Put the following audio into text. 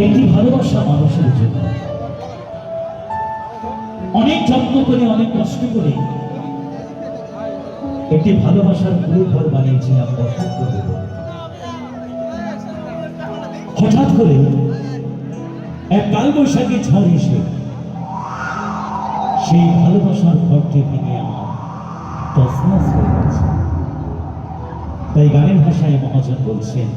একটি ভালোবাসা মানুষের জন্য অনেক যত্ন করে অনেক কষ্ট করে একটি ভালোবাসার পুরো ঘর বানিয়েছিলাম বসন্ত দেব। হঠাৎ করে এক কালবৈশাখী ঝড় এসে সেই ভালোবাসার ঘরটি ভেঙে আমার তছনছ হয়ে গেছে। তাই গানের ভাষায় মহাজন বলছেন,